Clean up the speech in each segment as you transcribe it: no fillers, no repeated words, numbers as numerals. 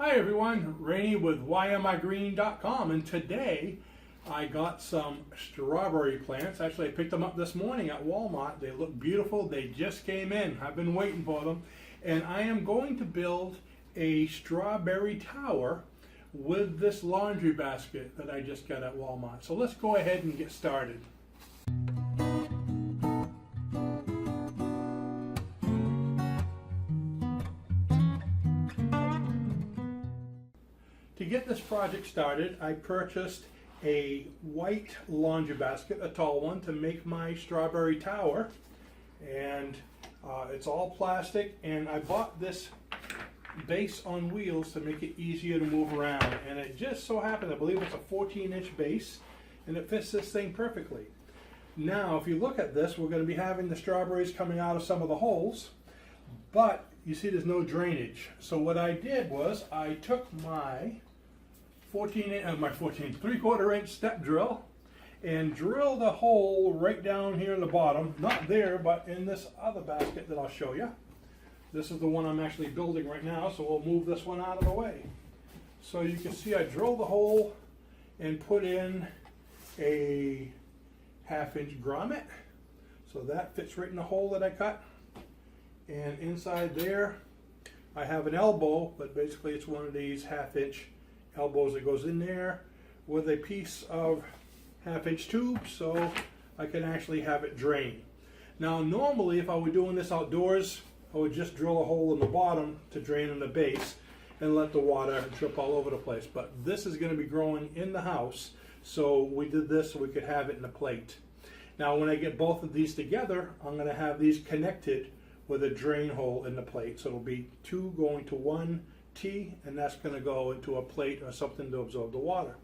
Hi everyone, Rene with YMIgreen.com, and today I got some strawberry plants. Actually, I picked them up this morning at Walmart. They look beautiful. They just came in. I've been waiting for them. And I am going to build a strawberry tower with this laundry basket that I just got at Walmart. So let's go ahead and get started. To get this project started, I purchased a white laundry basket, a tall one, to make my strawberry tower. And it's all plastic, and I bought this base on wheels to make it easier to move around. And it just so happened, I believe it's a 14-inch base, and it fits this thing perfectly. Now, if you look at this, we're going to be having the strawberries coming out of some of the holes, but you see there's no drainage. So what I did was I took my 3/4 inch step drill and drilled a hole right down here in the bottom, not there, but in this other basket that I'll show you. This is the one I'm actually building right now, so we'll move this one out of the way. So you can see I drilled the hole and put in a 1/2 inch grommet. So that fits right in the hole that I cut. And inside there, I have an elbow, but basically it's one of these 1/2 inch elbows that goes in there with a piece of 1/2 inch tube, so I can actually have it drain. Now, normally, if I were doing this outdoors, I would just drill a hole in the bottom to drain in the base and let the water drip all over the place. But this is going to be growing in the house, so we did this so we could have it in a plate. Now, when I get both of these together, I'm going to have these connected with a drain hole in the plate. So it'll be two going to one T, and that's going to go into a plate or something to absorb the water.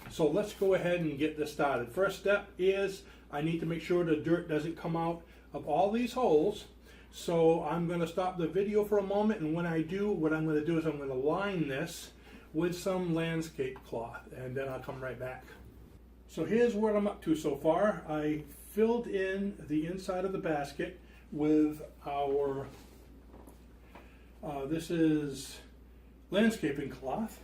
So let's go ahead and get this started. First step is I need to make sure the dirt doesn't come out of all these holes. So I'm going to stop the video for a moment, and when I do, what I'm going to do is I'm going to line this with some landscape cloth, and then I'll come right back. So here's what I'm up to so far. I filled in the inside of the basket with our, this is landscaping cloth.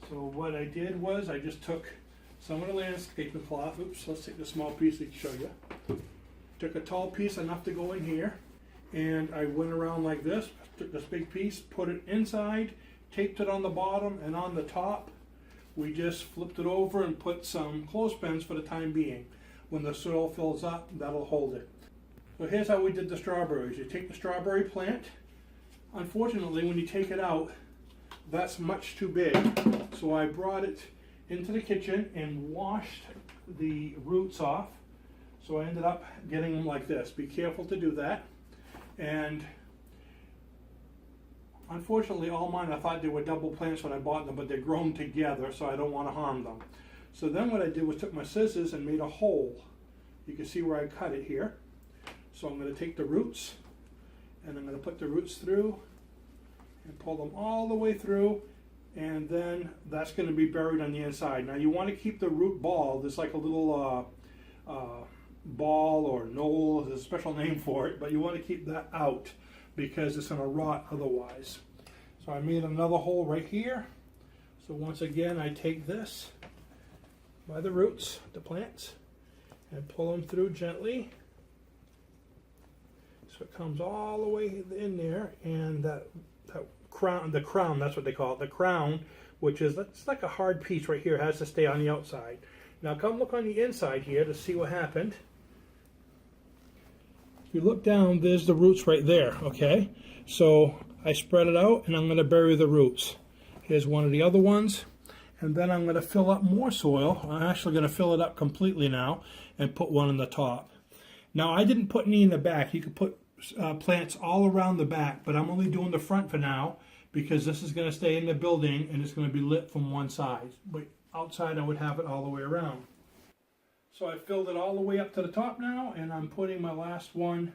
So what I did was I just took some of the landscaping cloth, oops, let's take the small piece to show you. Took a tall piece enough to go in here, and I went around like this, took this big piece, put it inside, taped it on the bottom, and on the top we just flipped it over and put some clothespins for the time being. When the soil fills up, that'll hold it. So here's how we did the strawberries. You take the strawberry plant. Unfortunately, when you take it out, that's much too big. So I brought it into the kitchen and washed the roots off. So I ended up getting them like this. Be careful to do that. And unfortunately, all mine, I thought they were double plants when I bought them, but they're grown together, so I don't want to harm them. So then what I did was took my scissors and made a hole. You can see where I cut it here. So I'm going to take the roots, and I'm going to put the roots through and pull them all the way through, and then that's going to be buried on the inside. Now you want to keep the root ball. There's like a little ball or knoll, there's a special name for it, but you want to keep that out because it's going to rot otherwise. So I made another hole right here. So once again, I take this by the roots, the plants, and pull them through gently. So it comes all the way in there, and that crown, the crown, that's what they call it, the crown, which is, it's like a hard piece right here, it has to stay on the outside. Now come look on the inside here to see what happened. If you look down, there's the roots right there, okay? So I spread it out, and I'm going to bury the roots. Here's one of the other ones, and then I'm going to fill up more soil. I'm actually going to fill it up completely now and put one on the top. Now I didn't put any in the back. You could put plants all around the back, but I'm only doing the front for now because this is going to stay in the building and it's going to be lit from one side. But outside I would have it all the way around. So I filled it all the way up to the top now, and I'm putting my last one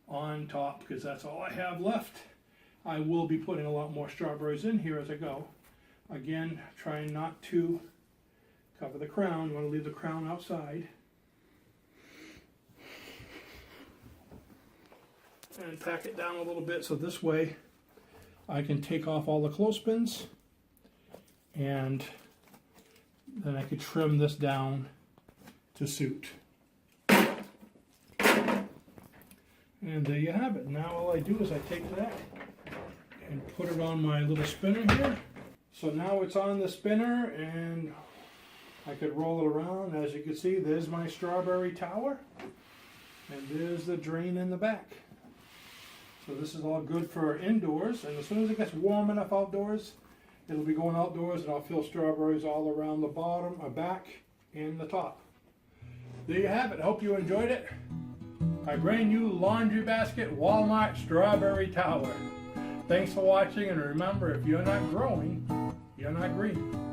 on top because that's all I have left. I will be putting a lot more strawberries in here as I go. Again, trying not to cover the crown. You want to leave the crown outside. And pack it down a little bit so this way I can take off all the clothespins and then I could trim this down to suit. And there you have it. Now all I do is I take that and put it on my little spinner here. So now it's on the spinner and I could roll it around. As you can see, there's my strawberry tower and there's the drain in the back. So this is all good for indoors, and as soon as it gets warm enough outdoors, it'll be going outdoors and I'll fill strawberries all around the bottom, back, and the top. There you have it. Hope you enjoyed it. My brand new laundry basket Walmart strawberry tower. Thanks for watching, and remember, if you're not growing, you're not green.